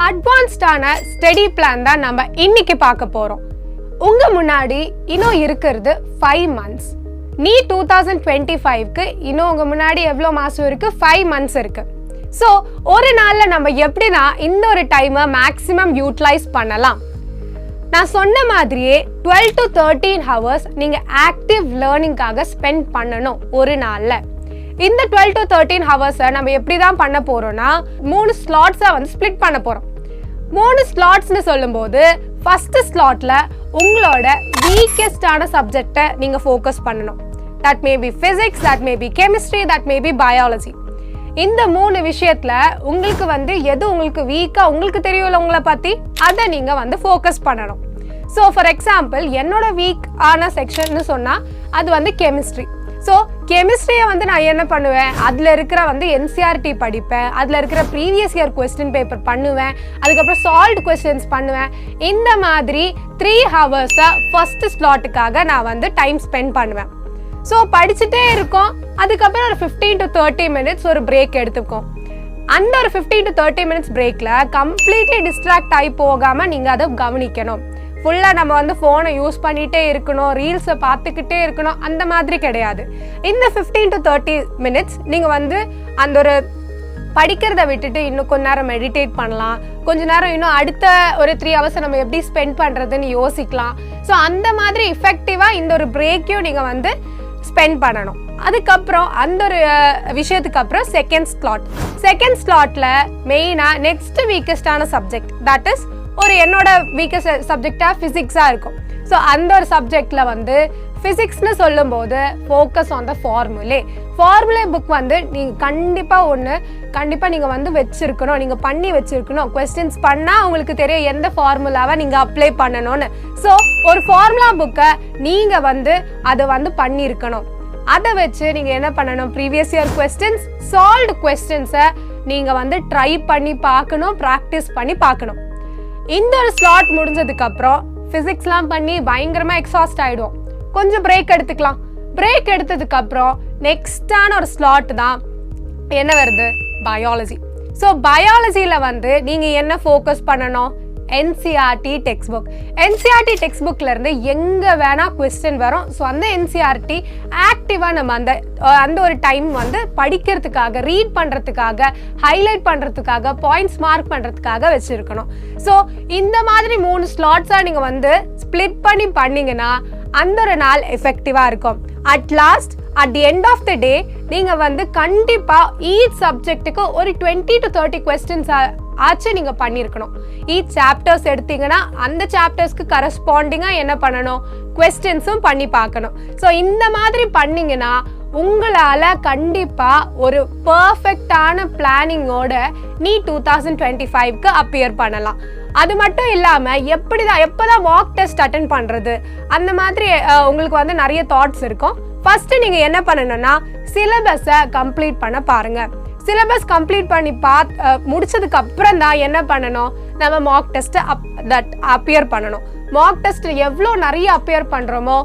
அட்வான்ஸ்டான study plan தான் நம்ம இன்னைக்கு பார்க்க போறோம். உங்க முன்னாடி இன்னும் இருக்கிறது 5 months. NEET 2025க்கு இன்னும் உங்க முன்னாடி எவ்வளோ மாசம் இருக்கு? 5 months இருக்கு. ஸோ ஒரு நாள்ல நம்ம எப்படின்னா இந்த ஒரு டைமை மேக்ஸிமம் யூட்டிலைஸ் பண்ணலாம். நான் சொன்ன மாதிரியே 12 to 13 hours நீங்க ஆக்டிவ் லேர்னிங்காக ஸ்பெண்ட் பண்ணணும் ஒரு நாள்ல. இந்த 12 to 13 hours நம்ம எப்படி தான் பண்ண போறோம்னா 3 ஸ்லாட்ஸா வந்து ஸ்ப்ளிட் பண்ண போறோம். 3 ஸ்லாட்ஸ்னு சொல்லும்போது ஃபர்ஸ்ட் ஸ்லாட்ல உங்களோட வீக்கஸ்டான சப்ஜெக்டை நீங்க ஃபோக்கஸ் பண்ணணும். That may be physics, that may be chemistry, that may be biology. இந்த 3 விஷயத்துல உங்களுக்கு வந்து எது உங்களுக்கு வீக்கா உங்களுக்கு தெரியும்ல உங்களை பத்தி, அதை நீங்க வந்து ஃபோக்கஸ் பண்ணணும். ஸோ ஃபார் எக்ஸாம்பிள் என்னோட வீக் ஆன செக்ஷன்னு சொன்னா அது வந்து கெமிஸ்ட்ரி. ஸோ கெமிஸ்ட்ரியை வந்து நான் என்ன பண்ணுவேன், அதில் இருக்கிற வந்து NCERT படிப்பேன், அதில் இருக்கிற ப்ரீவியஸ் இயர் கொஸ்டின் பேப்பர் பண்ணுவேன், அதுக்கப்புறம் சால்வ்டு கொஸ்டின்ஸ் பண்ணுவேன். இந்த மாதிரி 3 hours ஃபர்ஸ்ட் ஸ்லாட்டுக்காக நான் வந்து டைம் ஸ்பெண்ட் பண்ணுவேன். ஸோ படிச்சுட்டே இருக்கோம். அதுக்கப்புறம் ஒரு 15 to 30 minutes ஒரு பிரேக் எடுத்துக்கோம். அந்த ஒரு 15 to 30 minutes பிரேக்கில் கம்ப்ளீட்லி டிஸ்ட்ராக்ட் ஆகி போகாமல் நீங்கள் அதை கவனிக்கணும். ஃபுல்லாக நம்ம வந்து ஃபோனை யூஸ் பண்ணிகிட்டே இருக்கணும், ரீல்ஸை பார்த்துக்கிட்டே இருக்கணும், அந்த மாதிரி கிடையாது. இந்த 15 to 30 minutes நீங்கள் வந்து அந்த ஒரு படிக்கிறத விட்டுட்டு இன்னும் கொஞ்ச நேரம் மெடிடேட் பண்ணலாம், கொஞ்ச நேரம் இன்னும் அடுத்த ஒரு 3 hours நம்ம எப்படி ஸ்பெண்ட் பண்ணுறதுன்னு யோசிக்கலாம். ஸோ அந்த மாதிரி இஃபெக்டிவாக இந்த ஒரு பிரேக்கையும் நீங்கள் வந்து ஸ்பெண்ட் பண்ணணும். அதுக்கப்புறம் அந்த ஒரு விஷயத்துக்கு அப்புறம் செகண்ட் ஸ்லாட்ல மெயினாக நெக்ஸ்ட் வீக்கஸ்டான சப்ஜெக்ட், தட் இஸ் ஒரு என்னோட வீக்கஸ்ட் சப்ஜெக்டாக ஃபிசிக்ஸாக இருக்கும். ஸோ அந்த ஒரு சப்ஜெக்டில் வந்து ஃபிசிக்ஸ்னு சொல்லும்போது ஃபோக்கஸ் ஆன் த ஃபார்முலே புக் வந்து நீங்கள் கண்டிப்பாக நீங்கள் வந்து வச்சுருக்கணும், நீங்கள் பண்ணி வச்சுருக்கணும். கொஸ்டின்ஸ் பண்ணால் உங்களுக்கு தெரியும் எந்த ஃபார்முலாவை நீங்கள் அப்ளை பண்ணணும்னு. ஸோ ஒரு ஃபார்முலா புக்கை நீங்கள் வந்து அதை வந்து பண்ணியிருக்கணும். அதை வச்சு நீங்கள் என்ன பண்ணணும், ப்ரீவியஸ் இயர் கொஸ்டின்ஸ், சால்வ்டு கொஸ்டின்ஸை நீங்கள் வந்து ட்ரை பண்ணி பார்க்கணும், ப்ராக்டிஸ் பண்ணி பார்க்கணும். இந்த ஒரு ஸ்லாட் முடிஞ்சதுக்கப்புறம் ஃபிசிக்ஸ்லாம் பண்ணி பயங்கரமாக எக்ஸாஸ்ட் ஆகிடும். கொஞ்சம் பிரேக் எடுத்துக்கலாம். பிரேக் எடுத்ததுக்கப்புறம் நெக்ஸ்டான ஒரு ஸ்லாட் தான் என்ன வருது, பயாலஜி. ஸோ பயாலஜியில் வந்து நீங்கள் என்ன ஃபோக்கஸ் பண்ணணும், NCERT டெக்ஸ்ட் புக். NCERT டெக்ஸ்ட் புக்லேருந்து எங்கே வேணால் கொஸ்டின் வரும். ஸோ அந்த NCERT ஆக்டிவாக நம்ம அந்த ஒரு டைம் வந்து படிக்கிறதுக்காக, ரீட் பண்ணுறதுக்காக, ஹைலைட் பண்ணுறதுக்காக, பாயிண்ட்ஸ் மார்க் பண்ணுறதுக்காக வச்சுருக்கணும். ஸோ இந்த மாதிரி 3 ஸ்லாட்ஸாக நீங்கள் வந்து ஸ்ப்ளிட் பண்ணி பண்ணிங்கன்னா அந்த ஒரு நாள் எஃபெக்டிவாக இருக்கும். At the end of the day நீங்கள் வந்து கண்டிப்பாக ஈச் சப்ஜெக்ட்டுக்கு ஒரு 20 to 30 கொஸ்டின்ஸ் ஆச்சு நீங்கள் பண்ணியிருக்கணும். ஈச் சாப்டர்ஸ் எடுத்தீங்கன்னா அந்த சாப்டர்ஸ்க்கு கரஸ்பாண்டிங்காக என்ன பண்ணணும், கொஸ்டின்ஸும் பண்ணி பார்க்கணும். ஸோ இந்த மாதிரி பண்ணிங்கன்னா உங்களால் கண்டிப்பாக ஒரு பர்ஃபெக்டான பிளானிங்கோட NEET 2025க்கு அப்பியர் பண்ணலாம். அது மட்டும் இல்லாமல் எப்போதான் மார்க் டெஸ்ட் அட்டென்ட் பண்ணுறது, அந்த மாதிரி உங்களுக்கு வந்து நிறைய தாட்ஸ் இருக்கும். ஃபர்ஸ்ட் நீங்கள் என்ன பண்ணணும்னா சிலபஸை கம்ப்ளீட் பண்ண பாருங்கள். சிலபஸ் கம்ப்ளீட் பண்ணி முடிச்சதுக்கு அப்புறம் தான் என்ன பண்ணணும், நம்ம மார்க் டெஸ்ட்டை அப்பியர் பண்ணணும். மார்க் டெஸ்ட்டில் எவ்வளோ நிறைய அப்பியர் பண்ணுறோமோ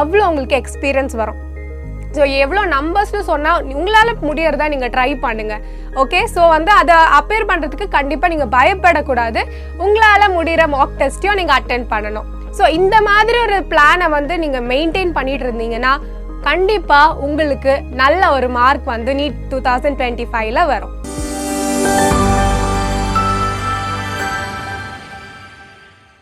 அவ்வளோ உங்களுக்கு எக்ஸ்பீரியன்ஸ் வரும். ஸோ எவ்வளோ நம்பர்ஸ்னு சொன்னால் உங்களால் முடியறதா நீங்கள் ட்ரை பண்ணுங்கள். ஓகே, ஸோ வந்து அதை அப்பியர் பண்ணுறதுக்கு கண்டிப்பாக நீங்கள் பயப்படக்கூடாது. உங்களால் முடிகிற மார்க் டெஸ்ட்டையும் நீங்கள் அட்டென்ட் பண்ணணும். ஸோ இந்த மாதிரி ஒரு பிளானை வந்து நீங்கள் மெயின்டைன் பண்ணிட்டு இருந்தீங்கன்னா கண்டிப்பாக உங்களுக்கு நல்ல ஒரு மார்க் வந்து NEET 2025ல வரும்.